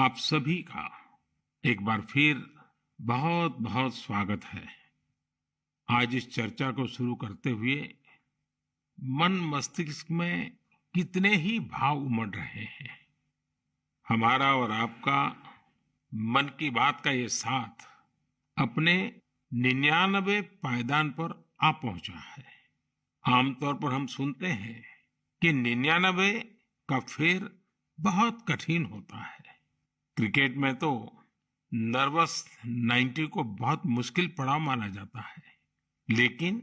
आप सभी का एक बार फिर बहुत बहुत स्वागत है। आज इस चर्चा को शुरू करते हुए मन मस्तिष्क में कितने ही भाव उमड़ रहे हैं। हमारा और आपका मन की बात का ये साथ अपने 99 पायदान पर आ पहुंचा है। आमतौर पर हम सुनते हैं कि 99 का फेर बहुत कठिन होता है। क्रिकेट में तो नर्वस 90 को बहुत मुश्किल पड़ाव माना जाता है, लेकिन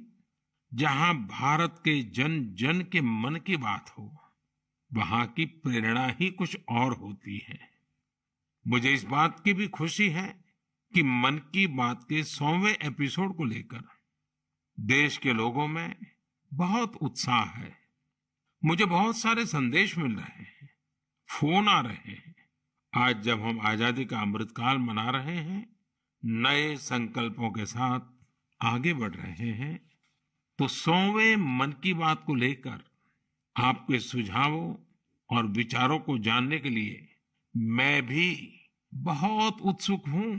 जहां भारत के जन जन के मन की बात हो, वहां की प्रेरणा ही कुछ और होती है। मुझे इस बात की भी खुशी है कि मन की बात के 100वें एपिसोड को लेकर देश के लोगों में बहुत उत्साह है। मुझे बहुत सारे संदेश मिल रहे हैं, फोन आ रहे हैं। आज जब हम आजादी का अमृतकाल मना रहे हैं, नए संकल्पों के साथ आगे बढ़ रहे हैं, तो 100वें मन की बात को लेकर आपके सुझावों और विचारों को जानने के लिए मैं भी बहुत उत्सुक हूं।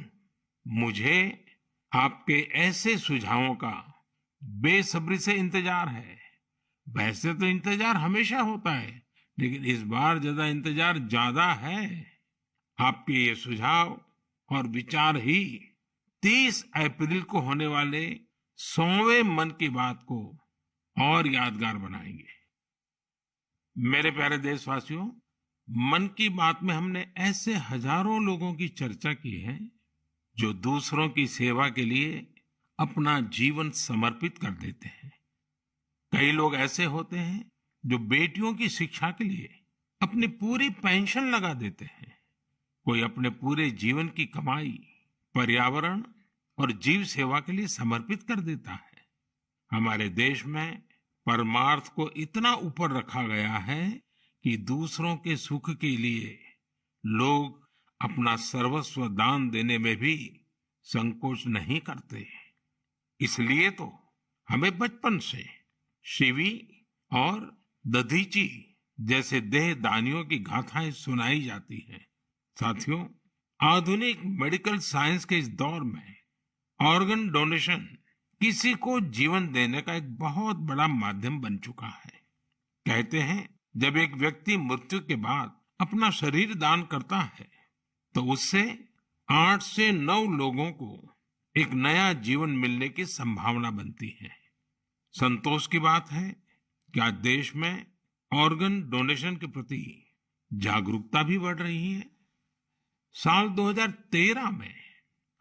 मुझे आपके ऐसे सुझावों का बेसब्री से इंतजार है। वैसे तो इंतजार हमेशा होता है, लेकिन इस बार ज्यादा है। आपके ये सुझाव और विचार ही 30 अप्रैल को होने वाले 100वें मन की बात को और यादगार बनाएंगे। मेरे प्यारे देशवासियों, मन की बात में हमने ऐसे हजारों लोगों की चर्चा की है जो दूसरों की सेवा के लिए अपना जीवन समर्पित कर देते हैं। कई लोग ऐसे होते हैं जो बेटियों की शिक्षा के लिए अपनी पूरी पेंशन लगा देते हैं। कोई अपने पूरे जीवन की कमाई पर्यावरण और जीव सेवा के लिए समर्पित कर देता है। हमारे देश में परमार्थ को इतना ऊपर रखा गया है कि दूसरों के सुख के लिए लोग अपना सर्वस्व दान देने में भी संकोच नहीं करते। इसलिए तो हमें बचपन से शिवी और दधीची जैसे देह दानियों की गाथाएं सुनाई जाती हैं। साथियों, आधुनिक मेडिकल साइंस के इस दौर में ऑर्गन डोनेशन किसी को जीवन देने का एक बहुत बड़ा माध्यम बन चुका है। कहते हैं, जब एक व्यक्ति मृत्यु के बाद अपना शरीर दान करता है तो उससे 8 से 9 लोगों को एक नया जीवन मिलने की संभावना बनती है। संतोष की बात है कि आज देश में ऑर्गन डोनेशन के प्रति जागरूकता भी बढ़ रही है। साल 2013 में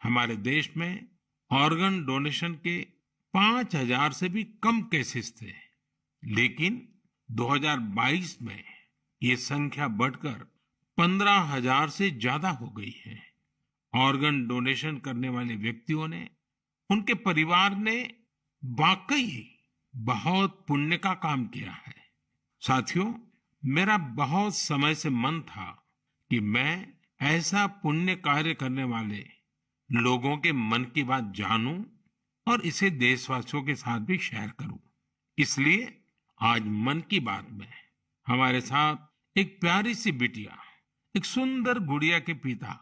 हमारे देश में ऑर्गन डोनेशन के 5000 से भी कम केसेस थे, लेकिन 2022 में ये संख्या बढ़कर 15,000 से ज्यादा हो गई है। ऑर्गन डोनेशन करने वाले व्यक्तियों ने, उनके परिवार ने वाकई बहुत पुण्य का काम किया है। साथियों, मेरा बहुत समय से मन था कि मैं ऐसा पुण्य कार्य करने वाले लोगों के मन की बात जानूं और इसे देशवासियों के साथ भी शेयर करूं। इसलिए आज मन की बात में हमारे साथ एक प्यारी सी बिटिया, एक सुंदर गुड़िया के पिता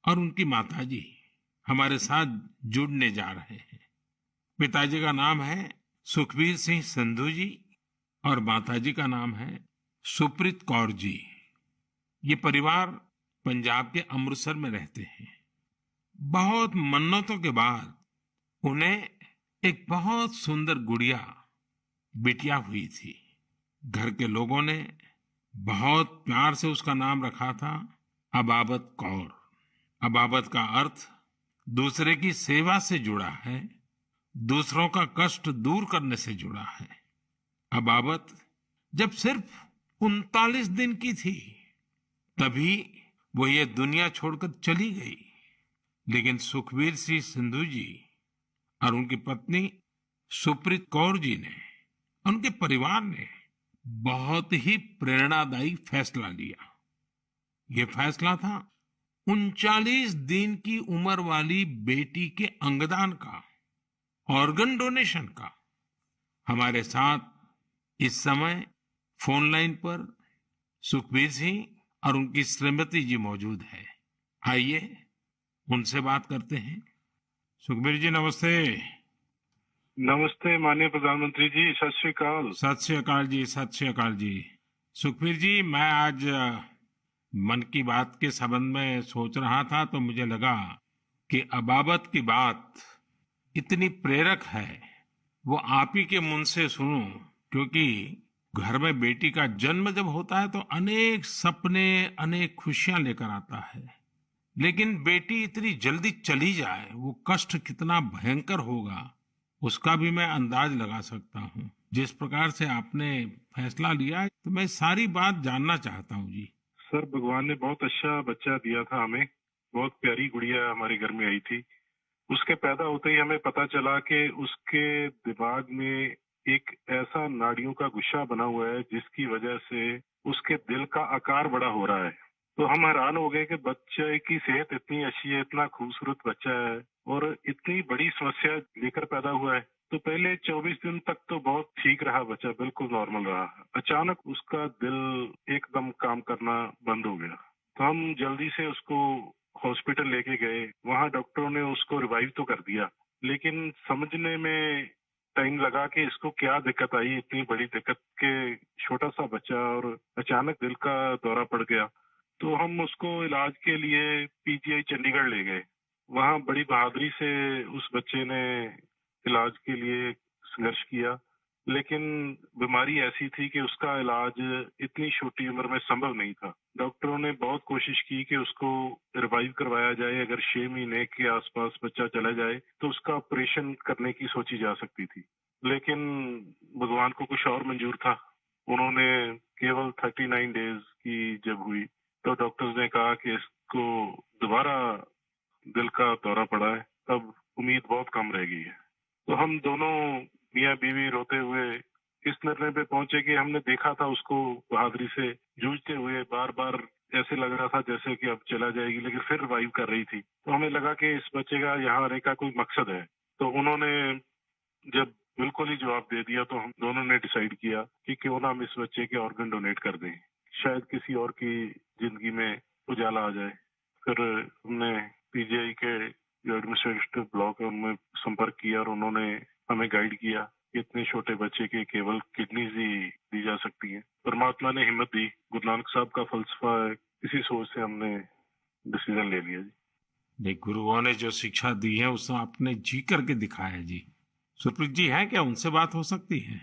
और उनकी माताजी हमारे साथ जुड़ने जा रहे हैं। पिताजी का नाम है सुखबीर सिंह संधू जी और माताजी का नाम है सुप्रीत कौर जी। ये परिवार पंजाब के अमृतसर में रहते हैं। बहुत मन्नतों के बाद उन्हें एक बहुत सुंदर गुड़िया बिटिया हुई थी। घर के लोगों ने बहुत प्यार से उसका नाम रखा था अबाबत कौर। अबाबत का अर्थ दूसरे की सेवा से जुड़ा है, दूसरों का कष्ट दूर करने से जुड़ा है। अबाबत जब सिर्फ 39 दिन की थी, तभी वो ये दुनिया छोड़कर चली गई। लेकिन सुखबीर सिंह संधू जी और उनकी पत्नी सुप्रीत कौर जी ने, उनके परिवार ने बहुत ही प्रेरणादायी फैसला लिया। ये फैसला था 39 दिन की उम्र वाली बेटी के अंगदान का, ऑर्गन डोनेशन का। हमारे साथ इस समय फोन लाइन पर सुखबीर सिंह और उनकी श्रीमती जी मौजूद है। आइए उनसे बात करते हैं। सुखबीर जी नमस्ते। नमस्ते माननीय प्रधानमंत्री जी, सत श्री अकाल। सत श्री अकाल जी, सत श्री अकाल जी। सुखबीर जी, मैं आज मन की बात के संबंध में सोच रहा था तो मुझे लगा कि अबाबत की बात इतनी प्रेरक है, वो आप ही के मुंह से सुनूं, क्योंकि घर में बेटी का जन्म जब होता है तो अनेक सपने, अनेक खुशियां लेकर आता है। लेकिन बेटी इतनी जल्दी चली जाए, वो कष्ट कितना भयंकर होगा उसका भी मैं अंदाज लगा सकता हूँ। जिस प्रकार से आपने फैसला लिया, तो मैं सारी बात जानना चाहता हूँ जी। सर, भगवान ने बहुत अच्छा बच्चा दिया था हमें। बहुत प्यारी गुड़िया हमारे घर में आई थी। उसके पैदा होते ही हमें पता चला कि उसके दिमाग में एक ऐसा नाड़ियों का गुच्छा बना हुआ है जिसकी वजह से उसके दिल का आकार बड़ा हो रहा है। तो हम हैरान हो गए कि बच्चे की सेहत इतनी अच्छी है, इतना खूबसूरत बच्चा है और इतनी बड़ी समस्या लेकर पैदा हुआ है। तो पहले 24 दिन तक तो बहुत ठीक रहा बच्चा, बिल्कुल नॉर्मल रहा। अचानक उसका दिल एकदम काम करना बंद हो गया। तो हम जल्दी से उसको हॉस्पिटल लेके गए। वहाँ डॉक्टरों ने उसको रिवाइव तो कर दिया, लेकिन समझने में टाइम लगा कि इसको क्या दिक्कत आई, इतनी बड़ी दिक्कत के छोटा सा बच्चा और अचानक दिल का दौरा पड़ गया। तो हम उसको इलाज के लिए पीजीआई चंडीगढ़ ले गए। वहाँ बड़ी बहादुरी से उस बच्चे ने इलाज के लिए संघर्ष किया, लेकिन बीमारी ऐसी थी कि उसका इलाज इतनी छोटी उम्र में संभव नहीं था। डॉक्टरों ने बहुत कोशिश की कि उसको रिवाइव करवाया जाए। अगर 6 महीने के आसपास बच्चा चला जाए तो उसका ऑपरेशन करने की सोची जा सकती थी, लेकिन भगवान को कुछ और मंजूर था। उन्होंने केवल 39 डेज की जब हुई तो डॉक्टर्स ने कहा कि इसको दोबारा दिल का दौरा पड़ा है, अब उम्मीद बहुत कम रह गई है। तो हम दोनों मियाँ बीवी रोते हुए इस निर्णय पे पहुंचे कि हमने देखा था उसको बहादुरी से जूझते हुए, बार बार ऐसे लग रहा था जैसे कि अब चला जाएगी, लेकिन फिर रिवाइव कर रही थी। तो हमें लगा कि इस बच्चे का यहाँ आने का कोई मकसद है। तो उन्होंने जब बिल्कुल ही जवाब दे दिया तो हम दोनों ने डिसाइड किया कि क्यों ना हम इस बच्चे के ऑर्गन डोनेट कर दें, शायद किसी और की जिंदगी में उजाला आ जाए। फिर हमने पीजीआई के जो एडमिनिस्ट्रेटिव ब्लॉक है उनमें संपर्क किया और उन्होंने हमें गाइड किया कि इतने छोटे बच्चे के केवल किडनीज ही दी जा सकती है। परमात्मा ने हिम्मत दी, गुरु नानक साहब का फलसफा है, इसी सोच से हमने डिसीजन ले लिया जी। नहीं, गुरुओं ने जो शिक्षा दी है उसको आपने जी करके दिखाया है जी। सुरप्रीत जी हैं क्या? उनसे बात हो सकती है?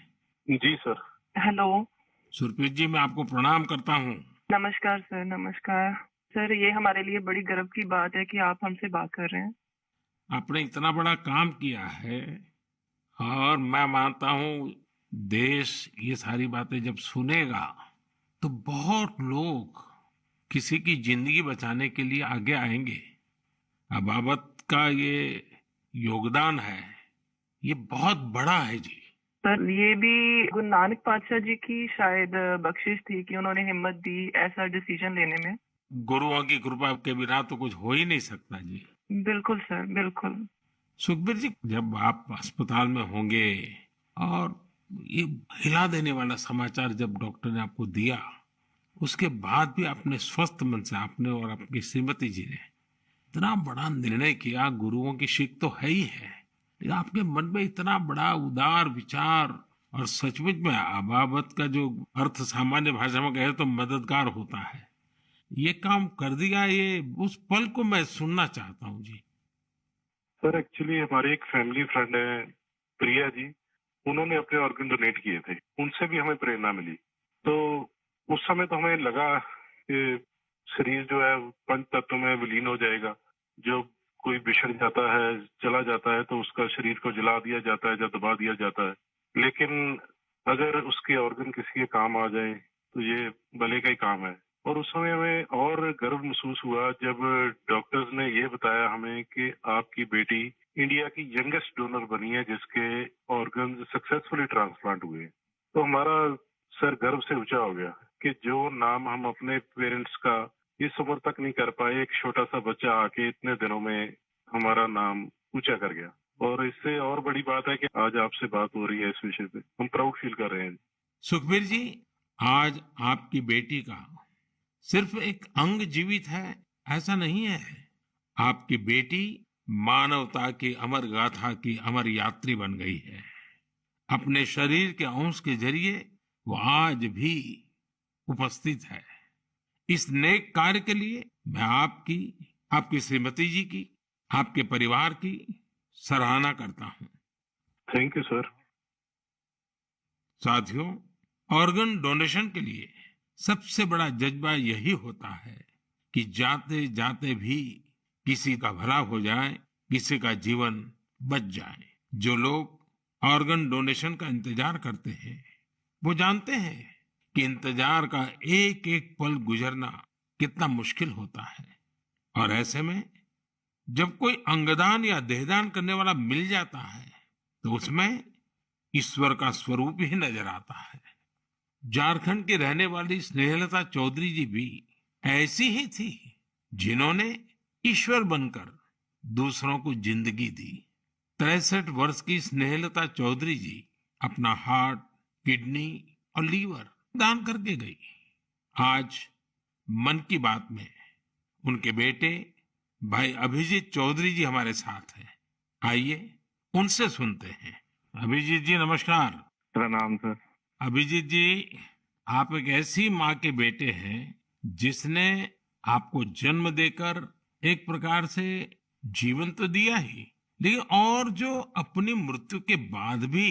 जी सर। हेलो। सुरप्रीत जी, मैं आपको प्रणाम करता हूँ। नमस्कार सर, नमस्कार सर। ये हमारे लिए बड़ी गर्व की बात है कि आप हमसे बात कर रहे हैं। आपने इतना बड़ा काम किया है और मैं मानता हूँ देश ये सारी बातें जब सुनेगा तो बहुत लोग किसी की जिंदगी बचाने के लिए आगे आएंगे। अबाबत का ये योगदान है, ये बहुत बड़ा है जी। सर, ये भी गुरु नानक पातशाह जी की शायद बख्शिश थी कि उन्होंने हिम्मत दी ऐसा डिसीजन लेने में। गुरुओं की कृपा के बिना तो कुछ हो ही नहीं सकता जी। बिल्कुल सर, बिल्कुल। सुखबीर जी, जब आप अस्पताल में होंगे और ये हिला देने वाला समाचार जब डॉक्टर ने आपको दिया, उसके बाद भी आपने स्वस्थ मन से, आपने और आपकी श्रीमती जी ने इतना बड़ा निर्णय किया। गुरुओं की सीख तो है ही है, लेकिन आपके मन में इतना बड़ा उदार विचार, और सचमुच में अबाबत का जो अर्थ सामान्य भाषा में कहे तो मददगार होता है, ये काम कर दिया। ये उस पल को मैं सुनना चाहता हूँ जी। सर, एक्चुअली हमारे एक फैमिली फ्रेंड है प्रिया जी, उन्होंने अपने ऑर्गन डोनेट किए थे। उनसे भी हमें प्रेरणा मिली। तो उस समय तो हमें लगा कि शरीर जो है पंच तत्व में विलीन हो जाएगा। जो कोई बिछड़ जाता है, चला जाता है, तो उसका शरीर को जला दिया जाता है या दबा दिया जाता है। लेकिन अगर उसके ऑर्गन किसी के काम आ जाए तो ये भले का ही काम है। और उस समय हमें और गर्व महसूस हुआ जब डॉक्टर्स ने ये बताया हमें कि आपकी बेटी इंडिया की यंगेस्ट डोनर बनी है जिसके ऑर्गन सक्सेसफुली ट्रांसप्लांट हुए। तो हमारा सर गर्व से ऊंचा हो गया कि जो नाम हम अपने पेरेंट्स का इस उम्र तक नहीं कर पाए, एक छोटा सा बच्चा आके इतने दिनों में हमारा नाम ऊंचा कर गया। और इससे और बड़ी बात है कि आज आपसे बात हो रही है इस विषय पे, हम प्राउड फील कर रहे हैं। सुखबीर जी, आज आपकी बेटी का सिर्फ एक अंग जीवित है ऐसा नहीं है। आपकी बेटी मानवता की अमर गाथा की अमर यात्री बन गई है। अपने शरीर के अंश के जरिए वो आज भी उपस्थित है। इस नेक कार्य के लिए मैं आपकी, आपकी श्रीमती जी की, आपके परिवार की सराहना करता हूं। Thank you sir. साथियों, ऑर्गन डोनेशन के लिए सबसे बड़ा जज्बा यही होता है कि जाते जाते भी किसी का भला हो जाए, किसी का जीवन बच जाए। जो लोग ऑर्गन डोनेशन का इंतजार करते हैं वो जानते हैं कि इंतजार का एक एक पल गुजरना कितना मुश्किल होता है। और ऐसे में जब कोई अंगदान या देहदान करने वाला मिल जाता है तो उसमें ईश्वर का स्वरूप ही नजर आता है। झारखंड की रहने वाली स्नेहलता चौधरी जी भी ऐसी ही थी, जिन्होंने ईश्वर बनकर दूसरों को जिंदगी दी। 63 वर्ष की स्नेहलता चौधरी जी अपना हार्ट, किडनी और लीवर दान करके गई। आज मन की बात में उनके बेटे भाई अभिजीत चौधरी जी हमारे साथ हैं। आइए उनसे सुनते हैं। अभिजीत जी नमस्कार। प्रणाम सर। अभिजीत जी, आप एक ऐसी माँ के बेटे हैं जिसने आपको जन्म देकर एक प्रकार से जीवन तो दिया ही, लेकिन और जो अपनी मृत्यु के बाद भी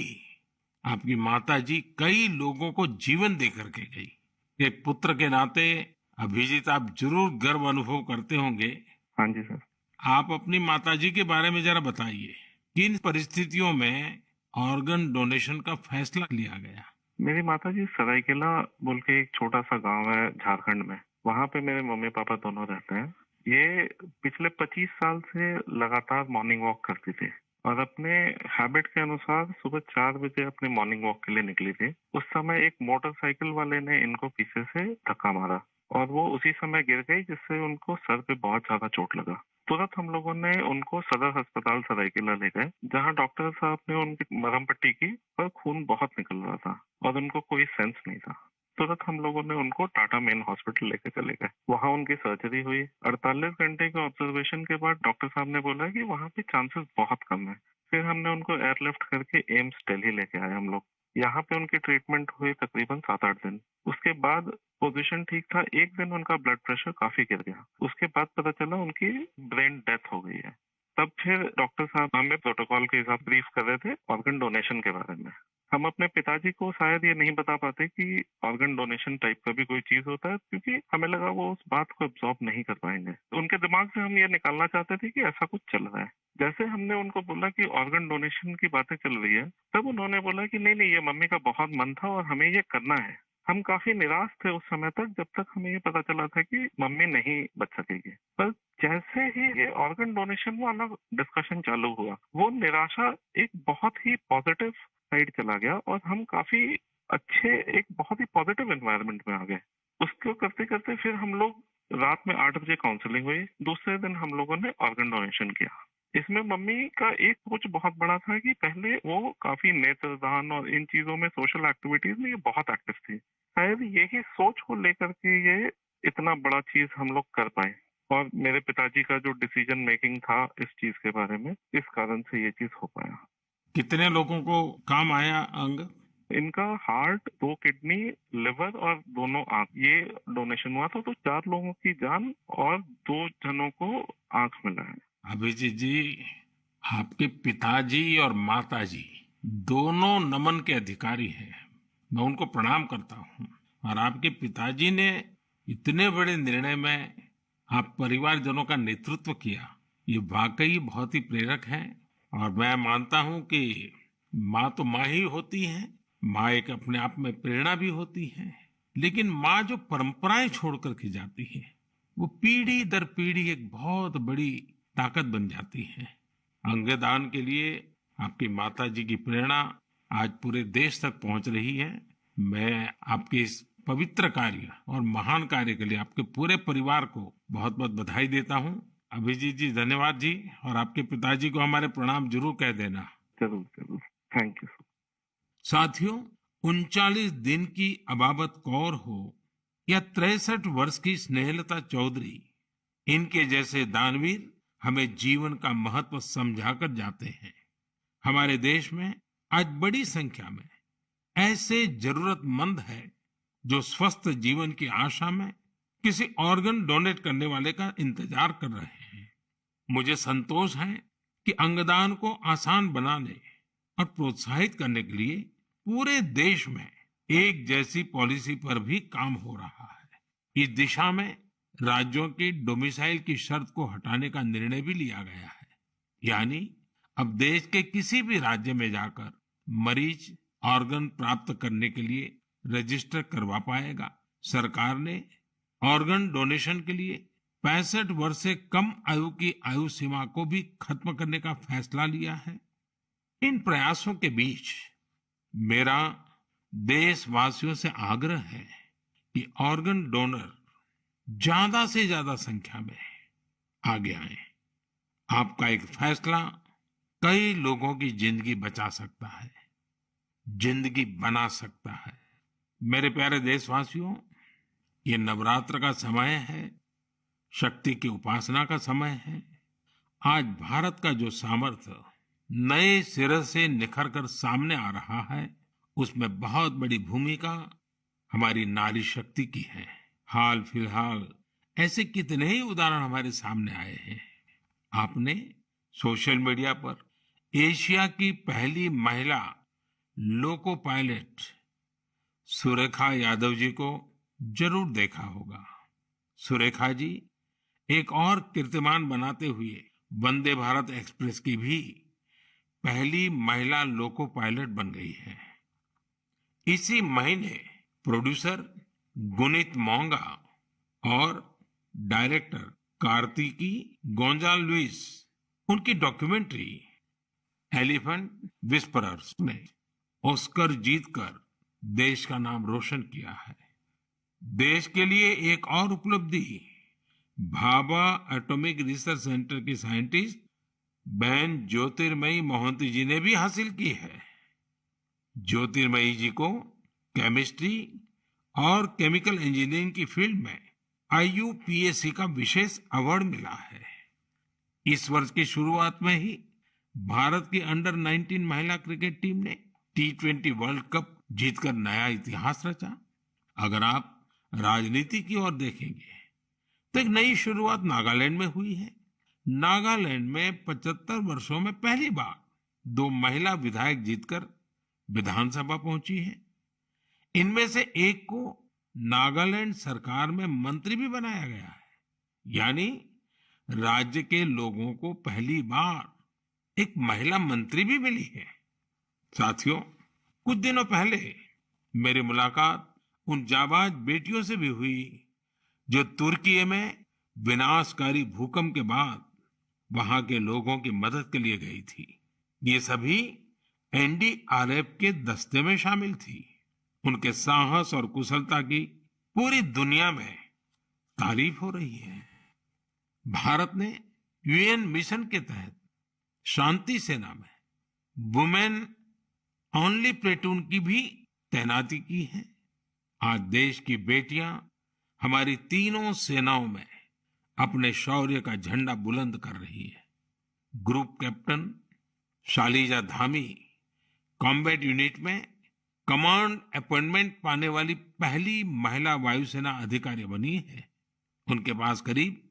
आपकी माता जी कई लोगों को जीवन दे करके गई। एक पुत्र के नाते अभिजीत आप जरूर गर्व अनुभव करते होंगे। हाँ जी सर। आप अपनी माता जी के बारे में जरा बताइए, किन परिस्थितियों में ऑर्गन डोनेशन का फैसला लिया गया? मेरी माता जी सरायकेला बोल के एक छोटा सा गांव है झारखंड में, वहाँ पे मेरे मम्मी पापा दोनों रहते हैं। ये पिछले 25 साल से लगातार मॉर्निंग वॉक करती थी और अपने हैबिट के अनुसार सुबह 4 बजे अपने मॉर्निंग वॉक के लिए निकली थी। उस समय एक मोटरसाइकिल वाले ने इनको पीछे से धक्का मारा और वो उसी समय गिर गई, जिससे उनको सर पे बहुत ज्यादा चोट लगा। तुरंत हम लोगों ने उनको सदर अस्पताल सरायकेला ले गए, जहाँ डॉक्टर साहब ने उनकी मरहम पट्टी की, पर खून बहुत निकल रहा था और उनको कोई सेंस नहीं था। तुरंत हम लोगों ने उनको टाटा मेन हॉस्पिटल लेके चले गए। वहाँ उनकी सर्जरी हुई। 48 घंटे के ऑब्जर्वेशन के बाद डॉक्टर साहब ने बोला कि वहाँ पे चांसेस बहुत कम है। फिर हमने उनको एयरलिफ्ट करके एम्स दिल्ली लेके आए हम लोग। यहाँ पे उनकी ट्रीटमेंट हुई तकरीबन 7-8 दिन। उसके बाद पोजीशन ठीक था। एक दिन उनका ब्लड प्रेशर काफी गिर गया। उसके बाद पता चला उनकी ब्रेन डेथ हो गई है। तब फिर डॉक्टर साहब हमें प्रोटोकॉल के हिसाब ब्रीफ कर रहे थे ऑर्गन डोनेशन के बारे में। हम अपने पिताजी को शायद ये नहीं बता पाते कि ऑर्गन डोनेशन टाइप का भी कोई चीज होता है, क्योंकि हमें लगा वो उस बात को एब्जॉर्ब नहीं कर पाएंगे। उनके दिमाग से हम ये निकालना चाहते थे कि ऐसा कुछ चल रहा है। जैसे हमने उनको बोला कि ऑर्गन डोनेशन की बातें चल रही है, तब उन्होंने बोला कि नहीं नहीं, ये मम्मी का बहुत मन था और हमें ये करना है। हम काफी निराश थे उस समय तक, जब तक हमें ये पता चला था कि मम्मी नहीं बच सकेगी। पर जैसे ही ये ऑर्गन डोनेशन वाला डिस्कशन चालू हुआ, वो निराशा एक बहुत ही पॉजिटिव साइड चला गया और हम काफी अच्छे, एक बहुत ही पॉजिटिव एनवायरनमेंट में आ गए। उसको करते करते फिर हम लोग रात में 8 बजे काउंसलिंग हुई। दूसरे दिन हम लोगों ने ऑर्गन डोनेशन किया। इसमें मम्मी का एक सोच बहुत बड़ा था कि पहले वो काफी नेत्रदान और इन चीजों में, सोशल एक्टिविटीज में ये बहुत एक्टिव थी। शायद यही सोच को लेकर के ये इतना बड़ा चीज हम लोग कर पाए। और मेरे पिताजी का जो डिसीजन मेकिंग था इस चीज के बारे में, इस कारण से ये चीज हो पाया। कितने लोगों को काम आया अंग? इनका हार्ट, 2 किडनी, लिवर और दोनों आंख, ये डोनेशन हुआ था। तो 4 लोगों की जान और 2 जनों को आंख मिला है। अभिजीत जी, आपके पिताजी और माताजी दोनों नमन के अधिकारी हैं। मैं उनको प्रणाम करता हूँ। और आपके पिताजी ने इतने बड़े निर्णय में आप परिवारजनों का नेतृत्व किया, ये वाकई बहुत ही प्रेरक है। और मैं मानता हूँ कि माँ तो माँ ही होती है, माँ एक अपने आप में प्रेरणा भी होती है, लेकिन माँ जो परंपराएं छोड़ करके जाती है, वो पीढ़ी दर पीढ़ी एक बहुत बड़ी ताकत बन जाती है। अंगदान के लिए आपकी माता जी की प्रेरणा आज पूरे देश तक पहुंच रही है। मैं आपके इस पवित्र कार्य और महान कार्य के लिए आपके पूरे परिवार को बहुत बहुत बधाई देता हूं। अभिजीत जी धन्यवाद जी, और आपके पिताजी को हमारे प्रणाम जरूर कह देना। जरूर जरूर, थैंक यू। साथियों, 39 दिन की अबाबत कौर हो या 63 वर्ष की स्नेहलता चौधरी, इनके जैसे दानवीर हमें जीवन का महत्व समझाकर जाते हैं। हमारे देश में आज बड़ी संख्या में ऐसे जरूरतमंद हैं जो स्वस्थ जीवन की आशा में किसी ऑर्गन डोनेट करने वाले का इंतजार कर रहे हैं। मुझे संतोष है कि अंगदान को आसान बनाने और प्रोत्साहित करने के लिए पूरे देश में एक जैसी पॉलिसी पर भी काम हो रहा है। इस दिशा में राज्यों की डोमिसाइल की शर्त को हटाने का निर्णय भी लिया गया है। यानी अब देश के किसी भी राज्य में जाकर मरीज ऑर्गन प्राप्त करने के लिए रजिस्टर करवा पाएगा। सरकार ने ऑर्गन डोनेशन के लिए 65 वर्ष से कम आयु की आयु सीमा को भी खत्म करने का फैसला लिया है। इन प्रयासों के बीच मेरा देशवासियों से आग्रह है कि ऑर्गन डोनर ज्यादा से ज्यादा संख्या में आगे आए। आपका एक फैसला कई लोगों की जिंदगी बचा सकता है, जिंदगी बना सकता है। मेरे प्यारे देशवासियों, ये नवरात्र का समय है, शक्ति की उपासना का समय है। आज भारत का जो सामर्थ्य नए सिरे से निखर कर सामने आ रहा है, उसमें बहुत बड़ी भूमिका हमारी नारी शक्ति की है। हाल फिलहाल ऐसे कितने ही उदाहरण हमारे सामने आए हैं। आपने सोशल मीडिया पर एशिया की पहली महिला लोको पायलट सुरेखा यादव जी को जरूर देखा होगा। सुरेखा जी एक और कीर्तिमान बनाते हुए वंदे भारत एक्सप्रेस की भी पहली महिला लोको पायलट बन गई है। इसी महीने प्रोड्यूसर गुनीत मोंगा और डायरेक्टर कार्तिकी गोंजाल्विस उनकी डॉक्यूमेंट्री एलिफेंट विस्परर्स ने ऑस्कर जीतकर देश का नाम रोशन किया है। देश के लिए एक और उपलब्धि भाभा एटॉमिक रिसर्च सेंटर की साइंटिस्ट बहन ज्योतिर्मयी मोहंती जी ने भी हासिल की है। ज्योतिर्मयी जी को केमिस्ट्री और केमिकल इंजीनियरिंग की फील्ड में IUPAC का विशेष अवार्ड मिला है। इस वर्ष की शुरुआत में ही भारत की अंडर 19 महिला क्रिकेट टीम ने T20 वर्ल्ड कप जीतकर नया इतिहास रचा। अगर आप राजनीति की ओर देखेंगे तो एक नई शुरुआत नागालैंड में हुई है। नागालैंड में 75 वर्षों में पहली बार 2 महिला विधायक जीतकर विधानसभा पहुंची है। इनमें से एक को नागालैंड सरकार में मंत्री भी बनाया गया है। यानी राज्य के लोगों को पहली बार एक महिला मंत्री भी मिली है। साथियों, कुछ दिनों पहले मेरी मुलाकात उन जाबाज बेटियों से भी हुई जो तुर्की में विनाशकारी भूकंप के बाद वहां के लोगों की मदद के लिए गई थी। ये सभी NDRF के दस्ते में शामिल थी। उनके साहस और कुशलता की पूरी दुनिया में तारीफ हो रही है। भारत ने UN मिशन के तहत शांति सेना में वुमेन ओनली प्लेटून की भी तैनाती की है। आज देश की बेटियां हमारी तीनों सेनाओं में अपने शौर्य का झंडा बुलंद कर रही है। Group captain Shalija Dhami combat unit में कमांड अपॉइंटमेंट पाने वाली पहली महिला वायुसेना अधिकारी बनी है। उनके पास करीब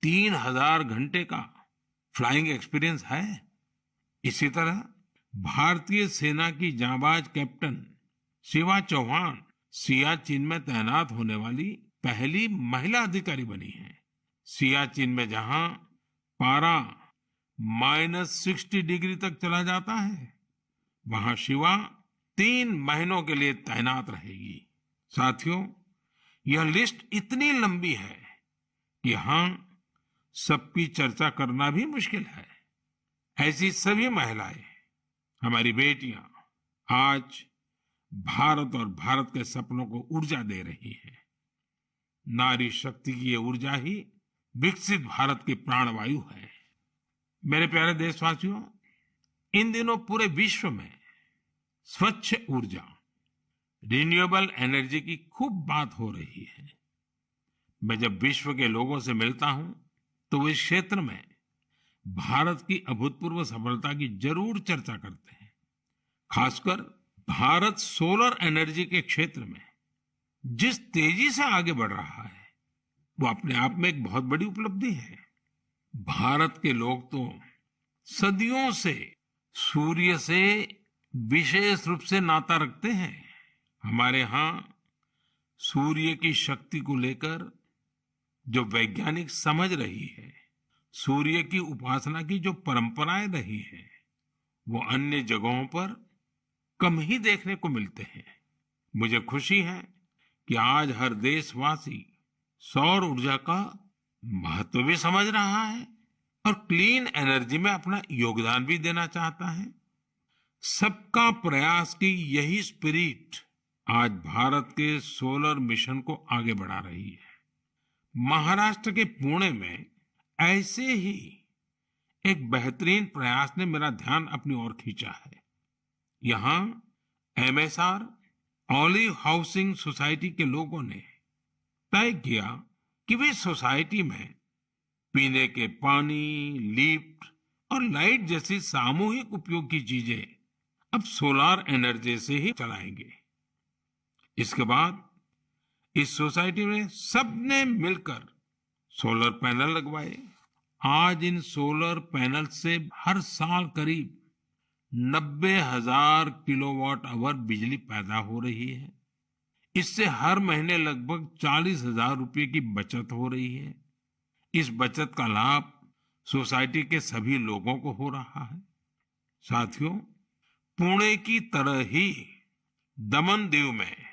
3000 घंटे का फ्लाइंग एक्सपीरियंस है। इसी तरह भारतीय सेना की जांबाज कैप्टन शिवा चौहान सियाचिन में तैनात होने वाली पहली महिला अधिकारी बनी है। सियाचिन में जहां पारा -60 डिग्री तक चला जाता है, वहां शिवा 3 महीनों के लिए तैनात रहेगी। साथियों, यह लिस्ट इतनी लंबी है कि यहां सबकी चर्चा करना भी मुश्किल है। ऐसी सभी महिलाएं, हमारी बेटियां आज भारत और भारत के सपनों को ऊर्जा दे रही हैं। नारी शक्ति की ये ऊर्जा ही विकसित भारत की प्राणवायु है। मेरे प्यारे देशवासियों, इन दिनों पूरे विश्व में स्वच्छ ऊर्जा, रिन्यूएबल एनर्जी की खूब बात हो रही है। मैं जब विश्व के लोगों से मिलता हूं तो वे इस क्षेत्र में भारत की अभूतपूर्व सफलता की जरूर चर्चा करते हैं। खासकर भारत सोलर एनर्जी के क्षेत्र में जिस तेजी से आगे बढ़ रहा है, वो अपने आप में एक बहुत बड़ी उपलब्धि है। भारत के लोग तो सदियों से सूर्य से विशेष रूप से नाता रखते हैं। हमारे यहाँ सूर्य की शक्ति को लेकर जो वैज्ञानिक समझ रही है, सूर्य की उपासना की जो परंपराएं रही है, वो अन्य जगहों पर कम ही देखने को मिलते हैं। मुझे खुशी है कि आज हर देशवासी सौर ऊर्जा का महत्व भी समझ रहा है और क्लीन एनर्जी में अपना योगदान भी देना चाहता है। सबका प्रयास की यही स्पिरिट आज भारत के सोलर मिशन को आगे बढ़ा रही है। महाराष्ट्र के पुणे में ऐसे ही एक बेहतरीन प्रयास ने मेरा ध्यान अपनी ओर खींचा है। यहाँ एमएसआर ऑलिव हाउसिंग सोसाइटी के लोगों ने तय किया कि वे सोसाइटी में पीने के पानी, लिफ्ट और लाइट जैसी सामूहिक उपयोग की चीजें अब सोलार एनर्जी से ही चलाएंगे। इसके बाद इस सोसाइटी में सबने मिलकर सोलर पैनल लगवाए। आज इन सोलर पैनल से हर साल करीब 90,000 किलोवाट आवर बिजली पैदा हो रही है। इससे हर महीने लगभग 40,000 रुपए की बचत हो रही है। इस बचत का लाभ सोसाइटी के सभी लोगों को हो रहा है। साथियों, पुणे की तरह ही दमन दीव में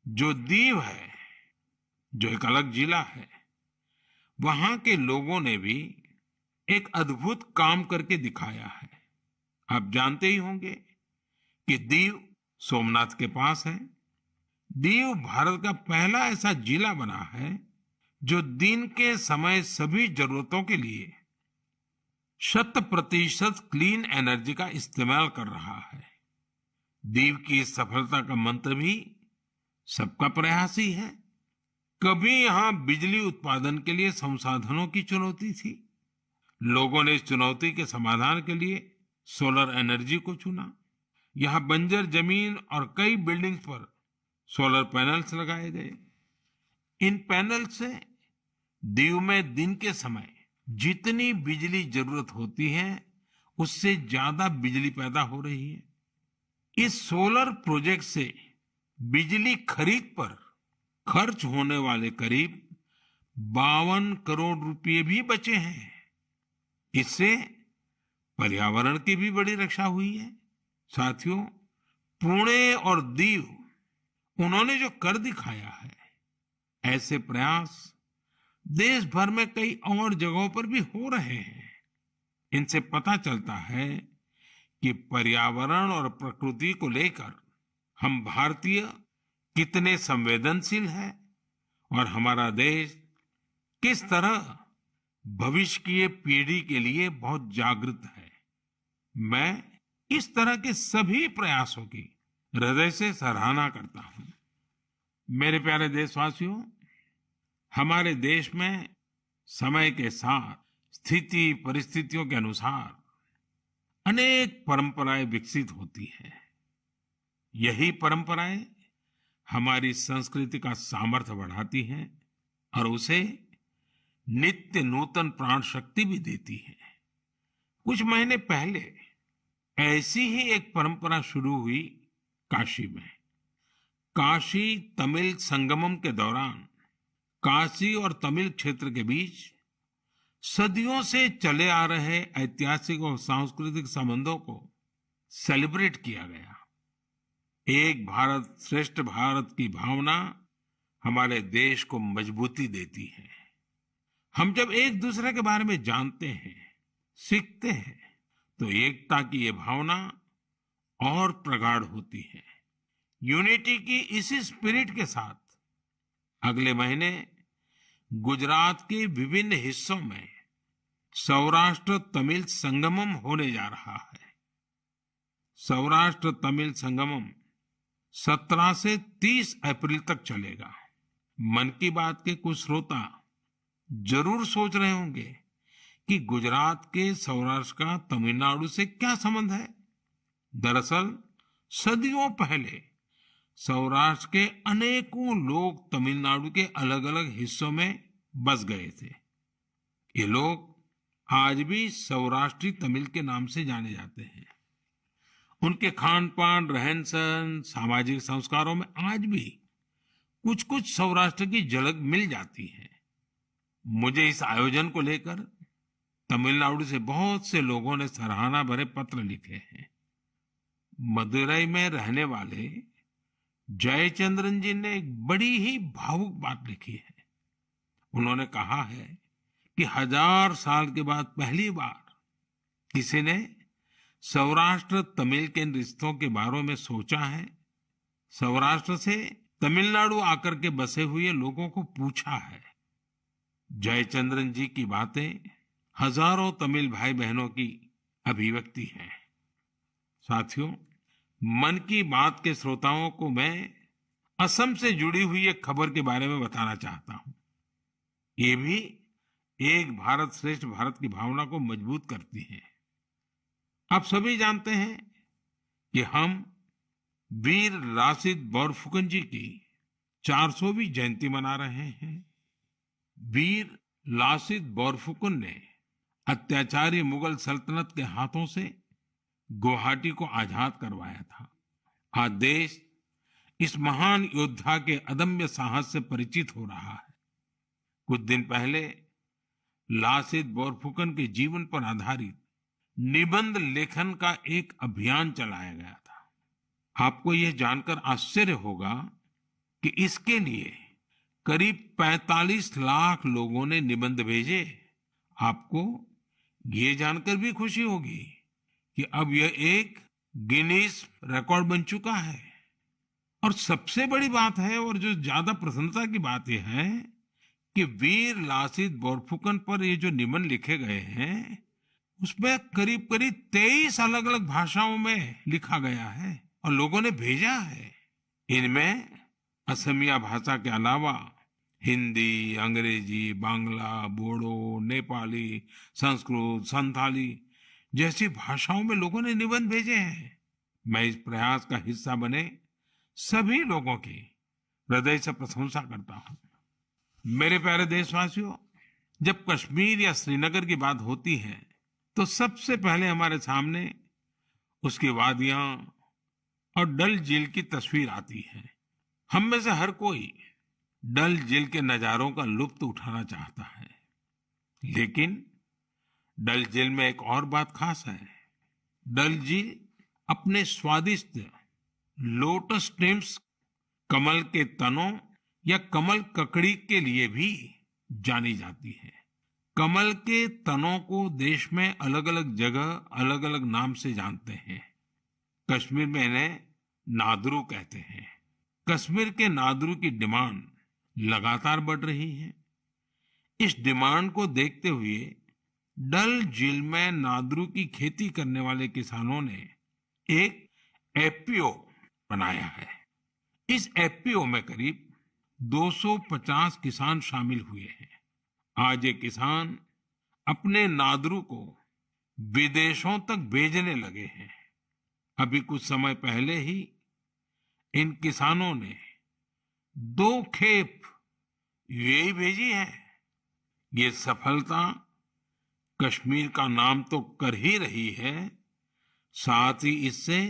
जो दीव है, जो एक अलग जिला है, वहां के लोगों ने भी एक अद्भुत काम करके दिखाया है। आप जानते ही होंगे कि दीव सोमनाथ के पास है। दीव भारत का पहला ऐसा जिला बना है जो दिन के समय सभी जरूरतों के लिए 100% क्लीन एनर्जी का इस्तेमाल कर रहा है। दीव की इस सफलता का मंत्र भी सबका प्रयास ही है। कभी यहां बिजली उत्पादन के लिए संसाधनों की चुनौती थी। लोगों ने इस चुनौती के समाधान के लिए सोलर एनर्जी को चुना। यहां बंजर जमीन और कई बिल्डिंग्स पर सोलर पैनल्स लगाए गए। इन पैनल से दीव में दिन के समय जितनी बिजली जरूरत होती है, उससे ज्यादा बिजली पैदा हो रही है। इस सोलर प्रोजेक्ट से बिजली खरीद पर खर्च होने वाले करीब 52 करोड़ रुपए भी बचे हैं। इससे पर्यावरण की भी बड़ी रक्षा हुई है। साथियों, पुणे और दीव, उन्होंने जो कर दिखाया है, ऐसे प्रयास देश भर में कई और जगहों पर भी हो रहे हैं। इनसे पता चलता है कि पर्यावरण और प्रकृति को लेकर हम भारतीय कितने संवेदनशील हैं और हमारा देश किस तरह भविष्य की पीढ़ी के लिए बहुत जागृत है। मैं इस तरह के सभी प्रयासों की हृदय से सराहना करता हूं। मेरे प्यारे देशवासियों, हमारे देश में समय के साथ स्थिति परिस्थितियों के अनुसार अनेक परंपराएं विकसित होती हैं। यही परंपराएं हमारी संस्कृति का सामर्थ्य बढ़ाती हैं और उसे नित्य नूतन प्राण शक्ति भी देती है। कुछ महीने पहले ऐसी ही एक परंपरा शुरू हुई काशी में। काशी तमिल संगमम के दौरान काशी और तमिल क्षेत्र के बीच सदियों से चले आ रहे ऐतिहासिक और सांस्कृतिक संबंधों को सेलिब्रेट किया गया। एक भारत श्रेष्ठ भारत की भावना हमारे देश को मजबूती देती है। हम जब एक दूसरे के बारे में जानते हैं, सीखते हैं, तो एकता की ये भावना और प्रगाढ़ होती है। यूनिटी की इसी स्पिरिट के साथ अगले महीने गुजरात के विभिन्न हिस्सों में सौराष्ट्र तमिल संगमम होने जा रहा है। सौराष्ट्र तमिल संगमम 17 से 30 अप्रैल तक चलेगा। मन की बात के कुछ श्रोता जरूर सोच रहे होंगे कि गुजरात के सौराष्ट्र का तमिलनाडु से क्या संबंध है। दरअसल सदियों पहले सौराष्ट्र के अनेकों लोग तमिलनाडु के अलग अलग हिस्सों में बस गए थे। ये लोग आज भी सौराष्ट्री तमिल के नाम से जाने जाते हैं। उनके खान पान, रहन सहन, सामाजिक संस्कारों में आज भी कुछ कुछ सौराष्ट्र की झलक मिल जाती है। मुझे इस आयोजन को लेकर तमिलनाडु से बहुत से लोगों ने सराहना भरे पत्र लिखे हैं। मदुरई में रहने वाले जयचंद्रन जी ने एक बड़ी ही भावुक बात लिखी है। उन्होंने कहा है कि 1000 साल के बाद पहली बार किसी ने सौराष्ट्र तमिल के रिश्तों के बारे में सोचा है। सौराष्ट्र से तमिलनाडु आकर के बसे हुए लोगों को पूछा है। जयचंद्रन जी की बातें हजारों तमिल भाई बहनों की अभिव्यक्ति है। साथियों, मन की बात के श्रोताओं को मैं असम से जुड़ी हुई एक खबर के बारे में बताना चाहता हूं। ये भी एक भारत श्रेष्ठ भारत की भावना को मजबूत करती है। आप सभी जानते हैं कि हम वीर लासित बोरफुकन जी की 400वीं जयंती मना रहे हैं। वीर लासित बोरफुकन ने अत्याचारी मुगल सल्तनत के हाथों से गुवाहाटी को आजाद करवाया था। आज देश इस महान योद्धा के अदम्य साहस से परिचित हो रहा है। कुछ दिन पहले लासित बोरफुकन के जीवन पर आधारित निबंध लेखन का एक अभियान चलाया गया था। आपको यह जानकर आश्चर्य होगा कि इसके लिए करीब 45 लाख लोगों ने निबंध भेजे। आपको ये जानकर भी खुशी होगी कि अब यह एक गिनीज रिकॉर्ड बन चुका है। और सबसे बड़ी बात है, और जो ज्यादा प्रसन्नता की बात यह है कि वीर लासित बोरफुकन पर ये जो निबंध लिखे गए हैं, उसमें करीब करीब 23 अलग अलग भाषाओं में लिखा गया है और लोगों ने भेजा है। इनमें असमिया भाषा के अलावा हिंदी, अंग्रेजी, बांग्ला, बोडो, नेपाली, संस्कृत, संथाली जैसी भाषाओं में लोगों ने निबंध भेजे हैं। मैं इस प्रयास का हिस्सा बने सभी लोगों की हृदय से प्रशंसा करता हूं। मेरे प्यारे देशवासियों, जब कश्मीर या श्रीनगर की बात होती है तो सबसे पहले हमारे सामने उसकी वादियां और डल झील की तस्वीर आती है। हम में से हर कोई डल झील के नजारों का लुत्फ उठाना चाहता है, लेकिन डल झील में एक और बात खास है। डल झील अपने स्वादिष्ट लोटस स्टेम्स, कमल के तनों या कमल ककड़ी के लिए भी जानी जाती है। कमल के तनों को देश में अलग अलग जगह अलग अलग नाम से जानते हैं। कश्मीर में इन्हें नादरू कहते हैं। कश्मीर के नादरू की डिमांड लगातार बढ़ रही है। इस डिमांड को देखते हुए डल झील में नादरू की खेती करने वाले किसानों ने एक एफपीओ बनाया है। इस एफपीओ में करीब 250 किसान शामिल हुए हैं। आज ये किसान अपने नादरू को विदेशों तक भेजने लगे हैं। अभी कुछ समय पहले ही इन किसानों ने 2 खेप यूएई भेजी है। ये सफलता कश्मीर का नाम तो कर ही रही है, साथ ही इससे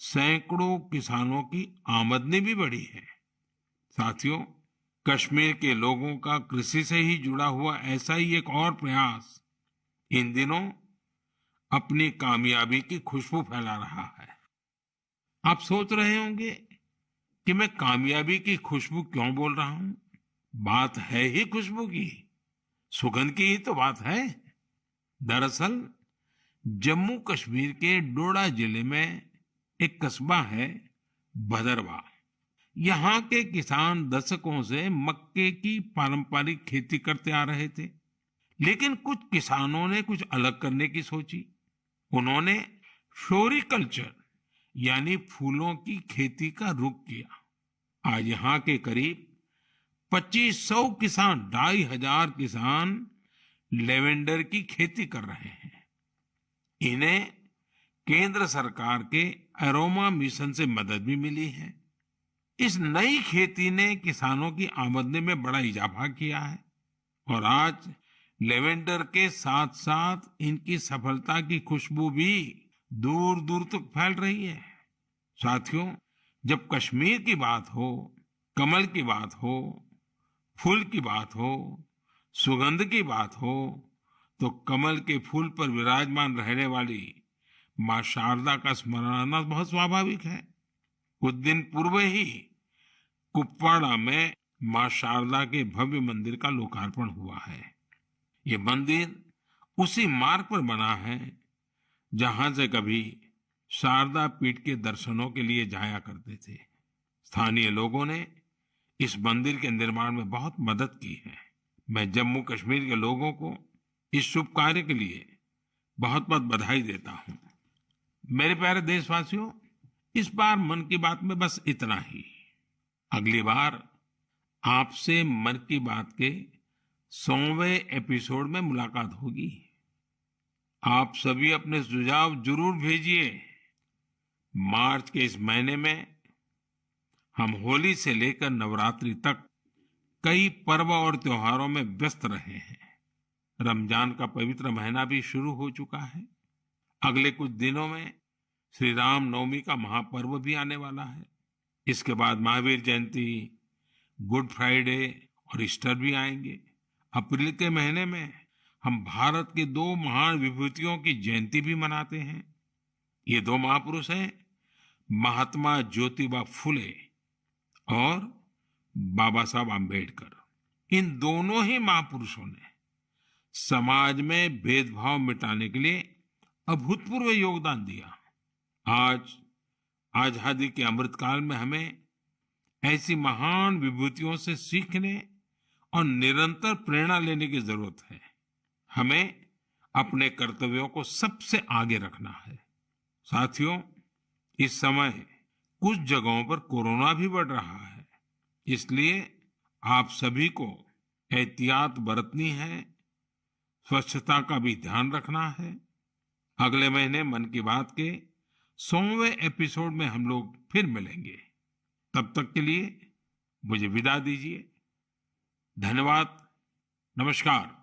सैकड़ों किसानों की आमदनी भी बढ़ी है। साथियों, कश्मीर के लोगों का कृषि से ही जुड़ा हुआ ऐसा ही एक और प्रयास इन दिनों अपनी कामयाबी की खुशबू फैला रहा है। आप सोच रहे होंगे कि मैं कामयाबी की खुशबू क्यों बोल रहा हूं। बात है ही खुशबू की, सुगंध की ही तो बात है। दरअसल जम्मू कश्मीर के डोडा जिले में एक कस्बा है भदरवा। यहाँ के किसान दशकों से मक्के की पारंपरिक खेती करते आ रहे थे, लेकिन कुछ किसानों ने कुछ अलग करने की सोची। उन्होंने फ्लोरिकल्चर यानी फूलों की खेती का रुख किया। आज यहाँ के करीब 2500 किसान, 2500 किसान लेवेंडर की खेती कर रहे हैं। इन्हें केंद्र सरकार के अरोमा मिशन से मदद भी मिली है। इस नई खेती ने किसानों की आमदनी में बड़ा इजाफा किया है और आज लेवेंडर के साथ साथ इनकी सफलता की खुशबू भी दूर दूर तक फैल रही है। साथियों, जब कश्मीर की बात हो, कमल की बात हो, फूल की बात हो, सुगंध की बात हो, तो कमल के फूल पर विराजमान रहने वाली मां शारदा का स्मरण आना बहुत स्वाभाविक है। कुछ दिन पूर्व ही कुपवाड़ा में मां शारदा के भव्य मंदिर का लोकार्पण हुआ है। ये मंदिर उसी मार्ग पर बना है जहां से कभी शारदा पीठ के दर्शनों के लिए जाया करते थे। स्थानीय लोगों ने इस मंदिर के निर्माण में बहुत मदद की है। मैं जम्मू कश्मीर के लोगों को इस शुभ कार्य के लिए बहुत बहुत बधाई देता हूं। मेरे प्यारे देशवासियों, इस बार मन की बात में बस इतना ही। अगली बार आपसे मन की बात के 100वें एपिसोड में मुलाकात होगी। आप सभी अपने सुझाव जरूर भेजिए। मार्च के इस महीने में हम होली से लेकर नवरात्रि तक कई पर्व और त्योहारों में व्यस्त रहे हैं। रमजान का पवित्र महीना भी शुरू हो चुका है। अगले कुछ दिनों में श्री राम नवमी का महापर्व भी आने वाला है। इसके बाद महावीर जयंती, गुड फ्राइडे और ईस्टर भी आएंगे। अप्रैल के महीने में हम भारत के 2 महान विभूतियों की जयंती भी मनाते हैं। ये 2 महापुरुष हैं महात्मा ज्योतिबा फुले और बाबा साहब आम्बेडकर। इन दोनों ही महापुरुषों ने समाज में भेदभाव मिटाने के लिए अभूतपूर्व योगदान दिया। आज आजादी के अमृतकाल में हमें ऐसी महान विभूतियों से सीखने और निरंतर प्रेरणा लेने की जरूरत है। हमें अपने कर्तव्यों को सबसे आगे रखना है। साथियों, इस समय कुछ जगहों पर कोरोना भी बढ़ रहा है, इसलिए आप सभी को एहतियात बरतनी है, स्वच्छता का भी ध्यान रखना है। अगले महीने मन की बात के 100वें एपिसोड में हम लोग फिर मिलेंगे। तब तक के लिए मुझे विदा दीजिए। धन्यवाद। नमस्कार।